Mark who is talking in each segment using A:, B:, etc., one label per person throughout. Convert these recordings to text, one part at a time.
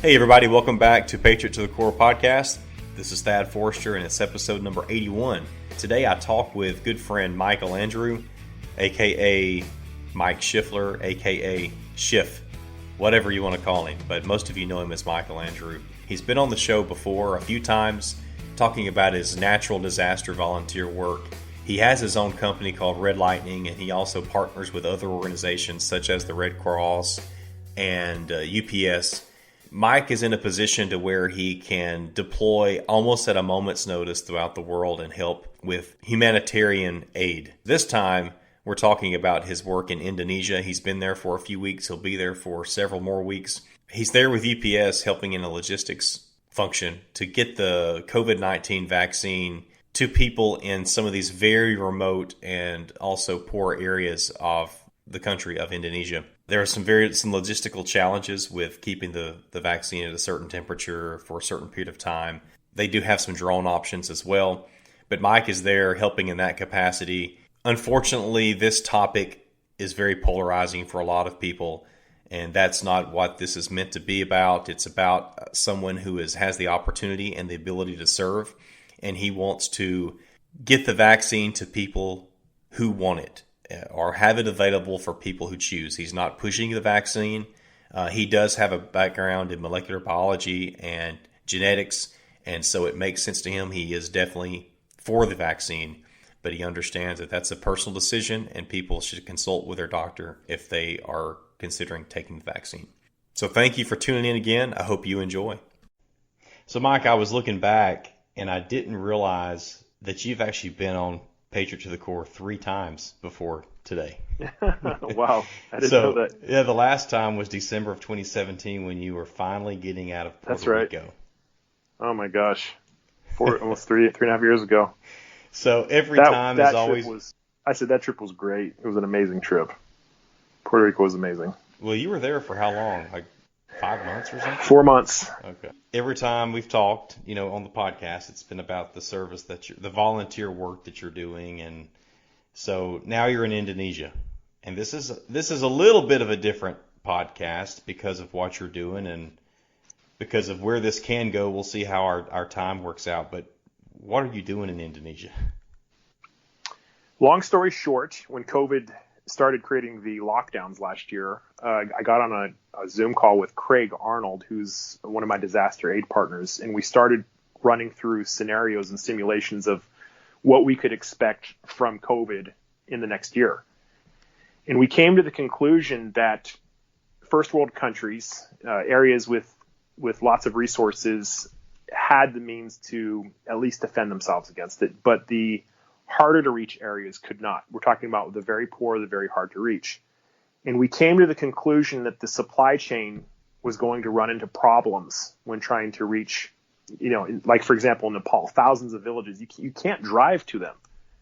A: Hey everybody, welcome back to Patriot to the Core podcast. This is Thad Forrester and it's episode number 81. Today I talk with good friend Michael Andrew, aka Mike Schiffler, aka Schiff, whatever you want to call him, but most of you know him as Michael Andrew. He's been on the show before a few times talking about his natural disaster volunteer work. He has his own company called Red Lightning, and he also partners with other organizations such as the Red Cross and UPS. Mike is in a position to where he can deploy almost at a moment's notice throughout the world and help with humanitarian aid. This time, we're talking about his work in Indonesia. He's been there for a few weeks. He'll be there for several more weeks. He's there with UPS helping in a logistics function to get the COVID-19 vaccine to people in some of these very remote and also poor areas of the country of Indonesia. There are some logistical challenges with keeping the vaccine at a certain temperature for a certain period of time. They do have some drone options as well, but Mike is there helping in that capacity. Unfortunately, this topic is very polarizing for a lot of people, and that's not what this is meant to be about. It's about someone who has the opportunity and the ability to serve, and he wants to get the vaccine to people who want it, or have it available for people who choose. He's not pushing the vaccine. He does have a background in molecular biology and genetics, and so it makes sense to him. He is definitely for the vaccine, but he understands that that's a personal decision, and people should consult with their doctor if they are considering taking the vaccine. So thank you for tuning in again. I hope you enjoy. So Mike, I was looking back, and I didn't realize that you've actually been on Patriot to the Core 3 times before today.
B: Wow, I didn't know that.
A: Yeah, the last time was December of 2017 when you were finally getting out of Puerto Rico.
B: Oh my gosh, almost three and a half years ago.
A: So every time is always.
B: I said that trip was great. It was an amazing trip. Puerto Rico was amazing.
A: Well, you were there for how long? Like 5 months or something?
B: 4 months.
A: Okay. Every time we've talked, on the podcast, it's been about the service the volunteer work that you're doing, and so now you're in Indonesia, and this is a little bit of a different podcast because of what you're doing and because of where this can go. We'll see how our time works out. But what are you doing in Indonesia?
B: Long story short, when COVID started creating the lockdowns last year, I got on a Zoom call with Craig Arnold, who's one of my disaster aid partners, and we started running through scenarios and simulations of what we could expect from COVID in the next year. And we came to the conclusion that first world countries, areas with lots of resources, had the means to at least defend themselves against it, but the harder to reach areas could not. We're talking about the very poor, the very hard to reach. And we came to the conclusion that the supply chain was going to run into problems when trying to reach, like for example, in Nepal, thousands of villages, you can't drive to them.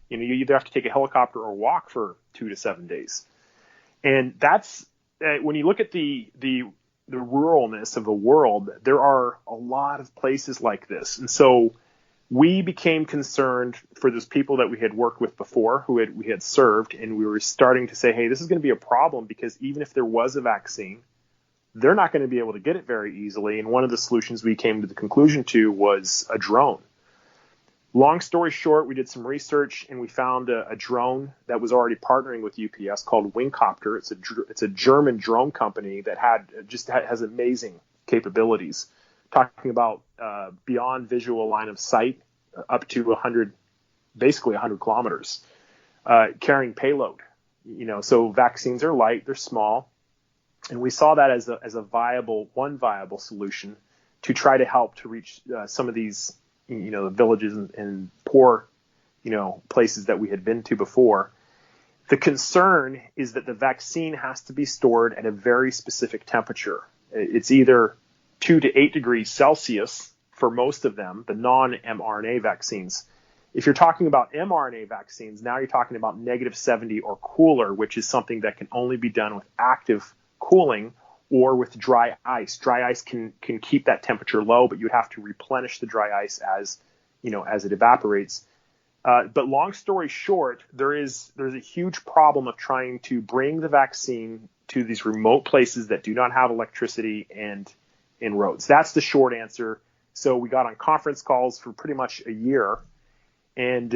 B: You either have to take a helicopter or walk for 2 to 7 days. And that's, when you look at the ruralness of the world, there are a lot of places like this. And so we became concerned for those people that we had worked with before, we had served, and we were starting to say, hey, this is going to be a problem because even if there was a vaccine, they're not going to be able to get it very easily. And one of the solutions we came to the conclusion to was a drone. Long story short, we did some research and we found a drone that was already partnering with UPS called Wingcopter. It's a German drone company that has amazing capabilities. Talking about beyond visual line of sight, up to basically 100 kilometers, carrying payload. So vaccines are light, they're small, and we saw that as a viable solution to try to help to reach some of these, the villages and poor, places that we had been to before. The concern is that the vaccine has to be stored at a very specific temperature. It's either 2 to 8 degrees Celsius for most of them, the non-mRNA vaccines. If you're talking about mRNA vaccines, now you're talking about -70 or cooler, which is something that can only be done with active cooling or with dry ice. Dry ice can keep that temperature low, but you'd have to replenish the dry ice as it evaporates. But long story short, there's a huge problem of trying to bring the vaccine to these remote places that do not have electricity and inroads. That's the short answer. So we got on conference calls for pretty much a year, and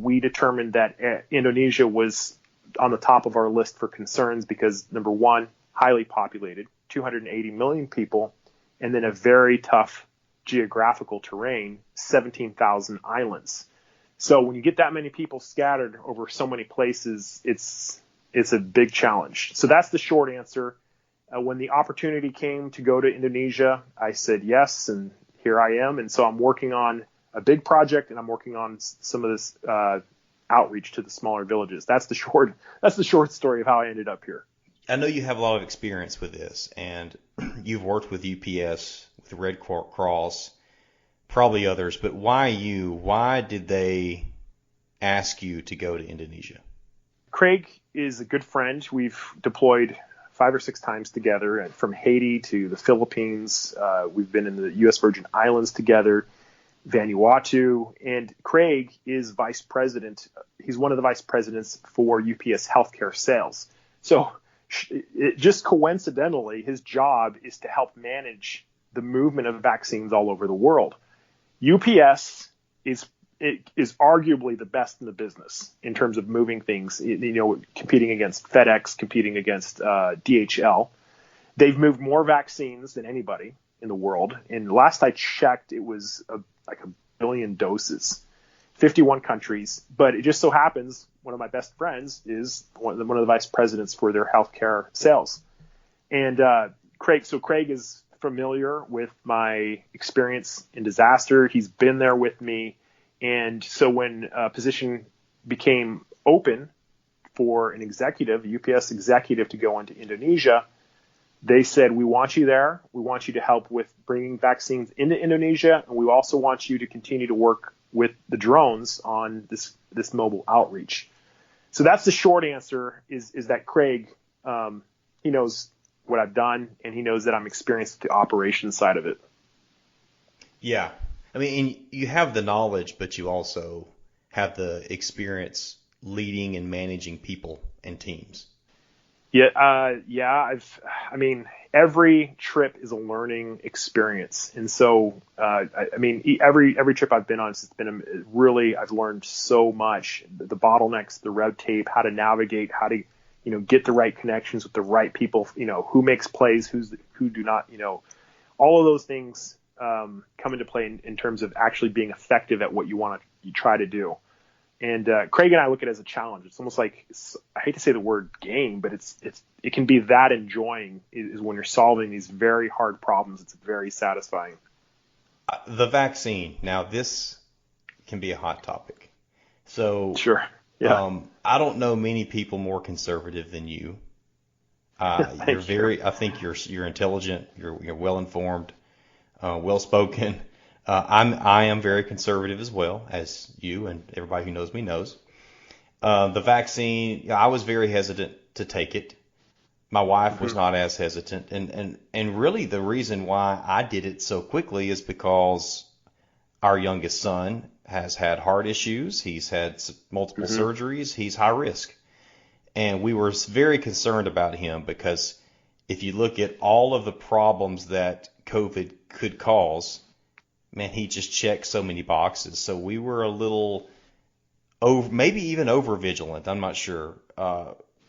B: we determined that Indonesia was on the top of our list for concerns because, number one, highly populated, 280 million people, and then a very tough geographical terrain, 17,000 islands. So when you get that many people scattered over so many places, it's a big challenge. So that's the short answer. When the opportunity came to go to Indonesia, I said yes, and here I am. And so I'm working on a big project, and I'm working on some of this outreach to the smaller villages. That's the short story of how I ended up here.
A: I know you have a lot of experience with this, and you've worked with UPS, with the Red Cross, probably others, but why you? Why did they ask you to go to Indonesia?
B: Craig is a good friend. We've deployed 5 or 6 times together, and from Haiti to the Philippines. We've been in the U.S. Virgin Islands together, Vanuatu, and Craig is vice president. He's one of the vice presidents for UPS healthcare sales. So just coincidentally, his job is to help manage the movement of vaccines all over the world. UPS is arguably the best in the business in terms of moving things, competing against FedEx, competing against DHL. They've moved more vaccines than anybody in the world. And last I checked, it was like 1 billion doses, 51 countries. But it just so happens one of my best friends is one of the vice presidents for their healthcare sales. And Craig is familiar with my experience in disaster. He's been there with me. And so when a position became open for an executive, a UPS executive, to go into Indonesia, they said, we want you there. We want you to help with bringing vaccines into Indonesia. And we also want you to continue to work with the drones on this mobile outreach. So that's the short answer is that Craig, he knows what I've done, and he knows that I'm experienced with the operations side of it.
A: Yeah. I mean, you have the knowledge, but you also have the experience leading and managing people and teams. Every trip is a learning experience. And so, every trip I've been on, it's been I've learned so much, the bottlenecks, the red tape, how to navigate, how to, get the right connections with the right people, who makes plays, who do not, all of those things come into play in terms of actually being effective at what you try to do. And Craig and I look at it as a challenge. It's almost like, I hate to say the word game, but it can be that enjoying is when you're solving these very hard problems. It's very satisfying. The vaccine. Now, this can be a hot topic. So
B: sure. Yeah.
A: I don't know many people more conservative than you. I think you're intelligent. You're well informed, well spoken. I am very conservative as well, as you and everybody who knows me knows. The vaccine, I was very hesitant to take it. My wife was not as hesitant, and really the reason why I did it so quickly is because our youngest son has had heart issues. He's had multiple surgeries. He's high risk, and we were very concerned about him because if you look at all of the problems that COVID could cause, man, he just checked so many boxes. So we were a little maybe even over vigilant. I'm not sure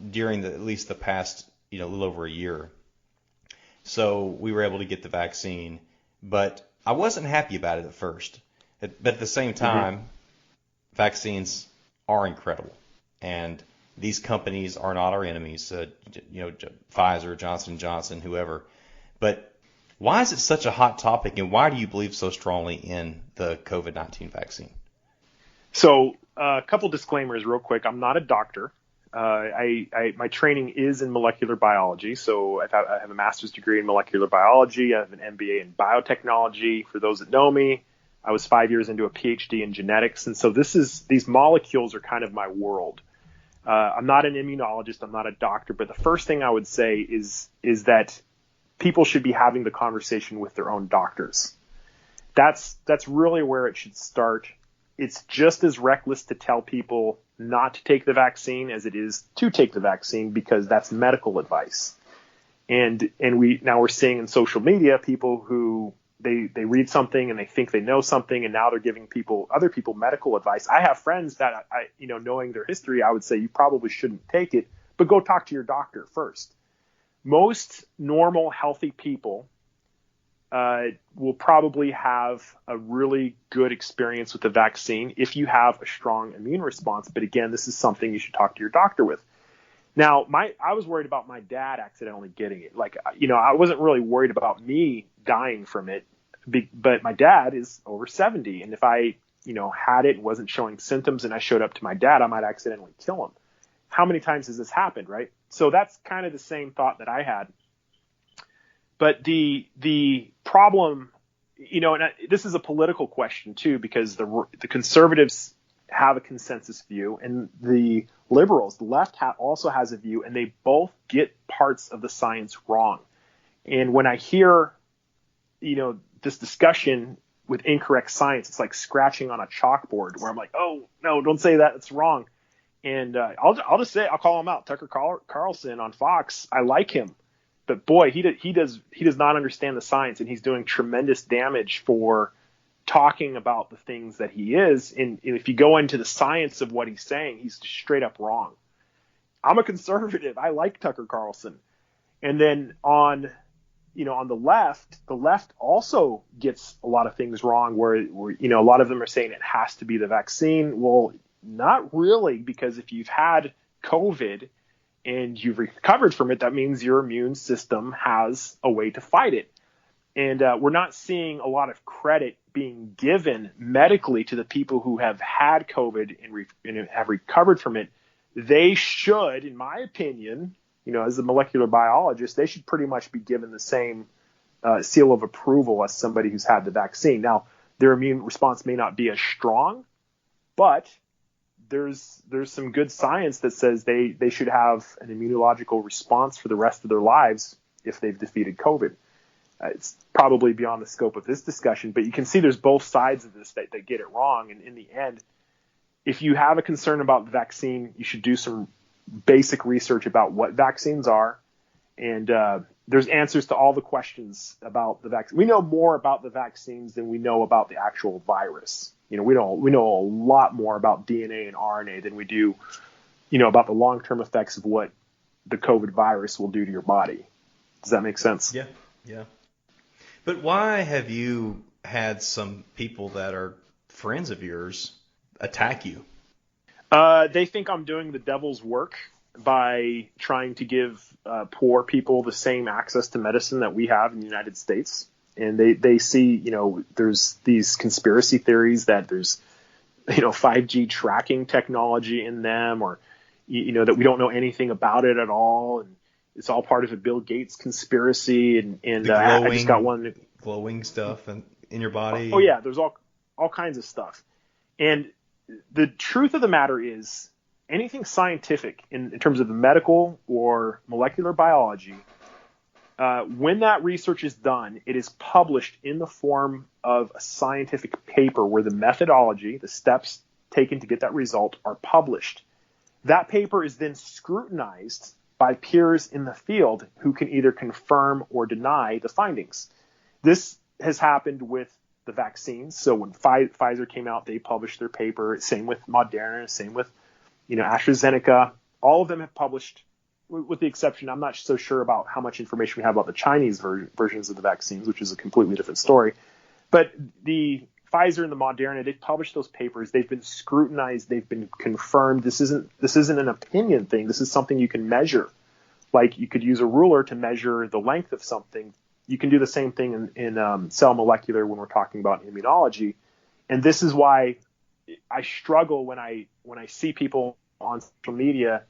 A: during at least the past, a little over a year. So we were able to get the vaccine, but I wasn't happy about it at first. But at the same time, vaccines are incredible, and these companies are not our enemies. Pfizer, Johnson & Johnson, whoever. But why is it such a hot topic, and why do you believe so strongly in the COVID-19 vaccine?
B: So a couple disclaimers real quick. I'm not a doctor. My training is in molecular biology. So I have a master's degree in molecular biology. I have an MBA in biotechnology. For those that know me, I was 5 years into a PhD in genetics. And so these molecules are kind of my world. I'm not an immunologist. I'm not a doctor. But the first thing I would say is that people should be having the conversation with their own doctors. That's really where it should start. It's just as reckless to tell people not to take the vaccine as it is to take the vaccine, because that's medical advice. And we're seeing in social media people who they read something and they think they know something, and now they're giving other people medical advice. I have friends that knowing their history, I would say you probably shouldn't take it, but go talk to your doctor first. Most normal, healthy people will probably have a really good experience with the vaccine if you have a strong immune response. But again, this is something you should talk to your doctor with. Now, I was worried about my dad accidentally getting it. I wasn't really worried about me dying from it, but my dad is over 70. And if I, had it and wasn't showing symptoms and I showed up to my dad, I might accidentally kill him. How many times has this happened, right? So that's kind of the same thought that I had. But the problem, and this is a political question too, because the conservatives have a consensus view, and the liberals, the left, also has a view, and they both get parts of the science wrong. And when I hear, this discussion with incorrect science, it's like scratching on a chalkboard, where I'm like, oh no, don't say that, it's wrong. And I'll just say, I'll call him out. Tucker Carlson on Fox, I like him, but boy, he does not understand the science, and he's doing tremendous damage for talking about the things that he is. And if you go into the science of what he's saying, he's straight up wrong. I'm a conservative. I like Tucker Carlson. And then on the left also gets a lot of things wrong where a lot of them are saying it has to be the vaccine. Well, not really, because if you've had COVID and you've recovered from it, that means your immune system has a way to fight it. And we're not seeing a lot of credit being given medically to the people who have had COVID and have recovered from it. They should, in my opinion, as a molecular biologist, they should pretty much be given the same seal of approval as somebody who's had the vaccine. Now, their immune response may not be as strong, but there's some good science that says they should have an immunological response for the rest of their lives if they've defeated COVID. It's probably beyond the scope of this discussion, but you can see there's both sides of this that get it wrong. And in the end, if you have a concern about the vaccine, you should do some basic research about what vaccines are. And there's answers to all the questions about the vaccine. We know more about the vaccines than we know about the actual virus. We know a lot more about DNA and RNA than we do, about the long-term effects of what the COVID virus will do to your body. Does that make sense?
A: Yeah. Yeah. But why have you had some people that are friends of yours attack you?
B: They think I'm doing the devil's work by trying to give poor people the same access to medicine that we have in the United States. And they see, there's these conspiracy theories that there's, 5G tracking technology in them, or, that we don't know anything about it at all. And it's all part of a Bill Gates conspiracy. And I just got one.
A: Glowing stuff in your body.
B: Oh yeah, there's all kinds of stuff. And the truth of the matter is, anything scientific in terms of the medical or molecular biology, when that research is done, it is published in the form of a scientific paper where the methodology, the steps taken to get that result, are published. That paper is then scrutinized by peers in the field who can either confirm or deny the findings. This has happened with the vaccines. So when Pfizer came out, they published their paper. Same with Moderna, same with AstraZeneca. All of them have published, with the exception, I'm not so sure about how much information we have about the Chinese versions of the vaccines, which is a completely different story. But the Pfizer and the Moderna, they've published those papers. They've been scrutinized. They've been confirmed. This isn't an opinion thing. This is something you can measure. Like you could use a ruler to measure the length of something. You can do the same thing in cell molecular when we're talking about immunology. And this is why I struggle when I see people on social media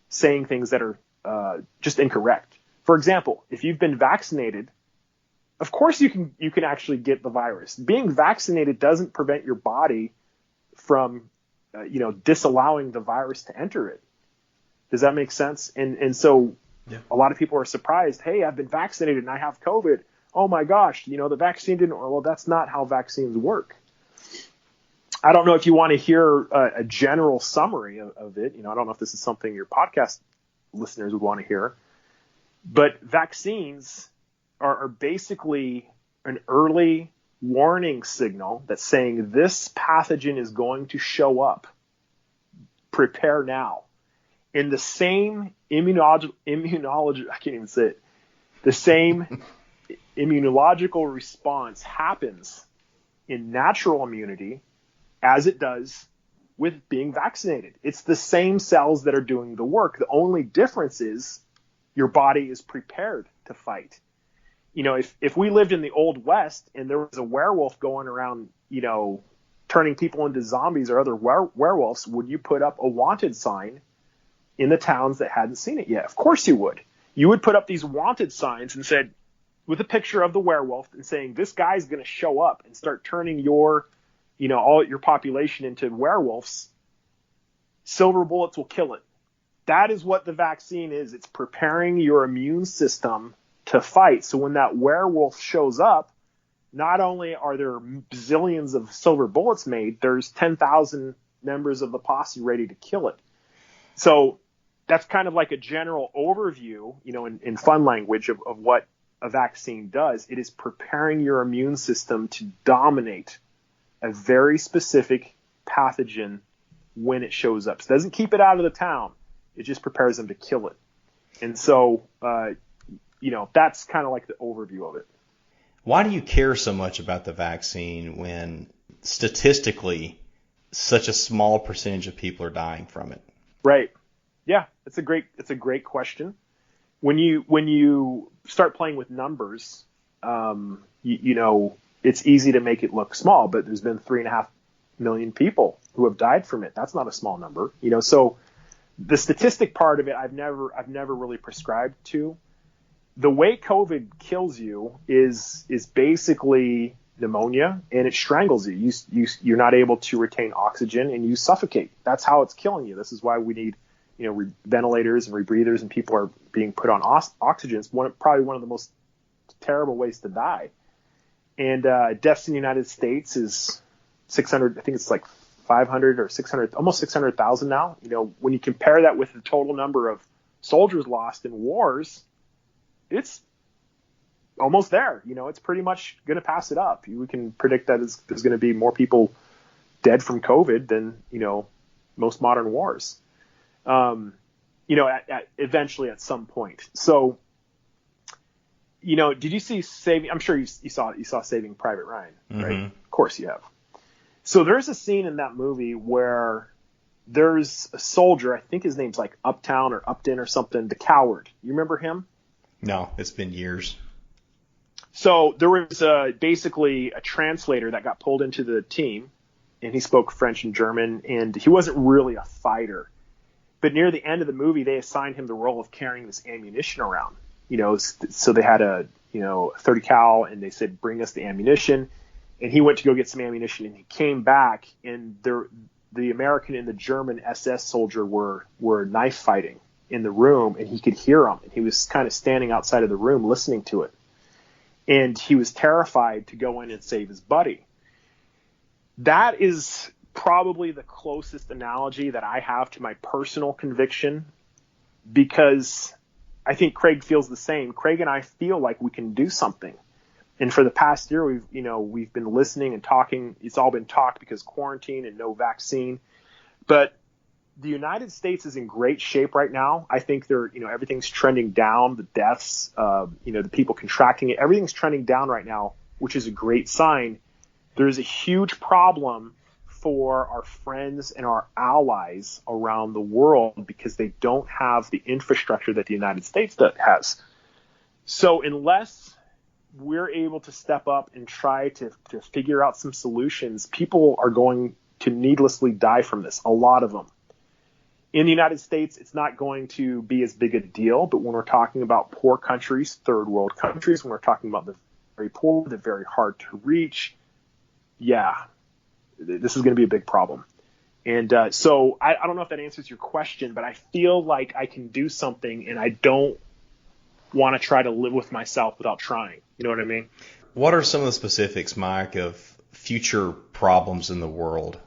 B: saying things that are just incorrect. For example, if you've been vaccinated, of course you can actually get the virus. Being vaccinated doesn't prevent your body from disallowing the virus to enter it. Does that make sense? And so yeah. A lot of people are surprised. Hey, I've been vaccinated and I have COVID. Oh my gosh, the vaccine didn't. Well, that's not how vaccines work. I don't know if you want to hear a general summary of it. I don't know if this is something your podcast listeners would want to hear. But vaccines are basically an early warning signal that's saying this pathogen is going to show up. Prepare now. In the same immunology, I can't even say it. The same immunological response happens in natural immunity as it does with being vaccinated. It's the same cells that are doing the work. The only difference is your body is prepared to fight. If we lived in the Old West and there was a werewolf going around, turning people into zombies or other werewolves, would you put up a wanted sign in the towns that hadn't seen it yet? Of course you would. You would put up these wanted signs and said, with a picture of the werewolf and saying, this guy's going to show up and start turning your, all your population into werewolves. Silver bullets will kill it. That is what the vaccine is. It's preparing your immune system to fight. So when that werewolf shows up, not only are there bazillions of silver bullets made, there's 10,000 members of the posse ready to kill it. So that's kind of like a general overview, in fun language of what a vaccine does. It is preparing your immune system to dominate a very specific pathogen when it shows up. So it doesn't keep it out of the town. It just prepares them to kill it. And so, that's kind of like the overview of it.
A: Why do you care so much about the vaccine when statistically such a small percentage of people are dying from it?
B: Right. Yeah, it's a great question. When you start playing with numbers, it's easy to make it look small, but there's been 3.5 million people who have died from it. That's not a small number, so the statistic part of it, I've never really prescribed to. The way COVID kills you is basically pneumonia, and it strangles you. You're not able to retain oxygen, and you suffocate. That's how it's killing you. This is why we need, ventilators and rebreathers, and people are being put on oxygen. It's probably one of the most terrible ways to die. And deaths in the United States is 600. I think it's like 500 or 600, almost 600,000 now. When you compare that with the total number of soldiers lost in wars, it's almost there. It's pretty much going to pass it up. We can predict that there's going to be more people dead from COVID than, most modern wars, eventually at some point. So, did you see I'm sure you saw Saving Private Ryan, right?
A: Mm-hmm.
B: Of course you have. So there's a scene in that movie where there's a soldier, I think his name's like Uptown or Upton or something, the Coward. You remember him?
A: No, it's been years.
B: So there was basically a translator that got pulled into the team, and he spoke French and German, and he wasn't really a fighter. But near the end of the movie, they assigned him the role of carrying this ammunition around. So they had a 30 cal, and they said, bring us the ammunition. And he went to go get some ammunition, and he came back, and the American and the German SS soldier were knife fighting in the room, and he could hear them. And he was kind of standing outside of the room listening to it. And he was terrified to go in and save his buddy. That is probably the closest analogy that I have to my personal conviction, because I think Craig feels the same. Craig and I feel like we can do something. And for the past year, we've been listening and talking. It's all been talk because quarantine and no vaccine. But the United States is in great shape right now. I think everything's trending down. The deaths, the people contracting it, everything's trending down right now, which is a great sign. There's a huge problem for our friends and our allies around the world because they don't have the infrastructure that the United States has. So unless we're able to step up and try to figure out some solutions, people are going to needlessly die from this, a lot of them. In the United States, it's not going to be as big a deal, but when we're talking about poor countries, third world countries, when we're talking about the very poor, the very hard to reach, this is going to be a big problem. And so I don't know if that answers your question, but I feel like I can do something, and I don't want to try to live with myself without trying. You know what I mean?
A: What are some of the specifics, Mike, of future problems in the world?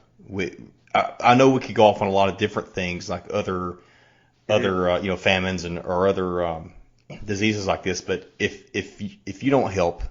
A: I know we could go off on a lot of different things, like other famines or other diseases like this. But if you don't help,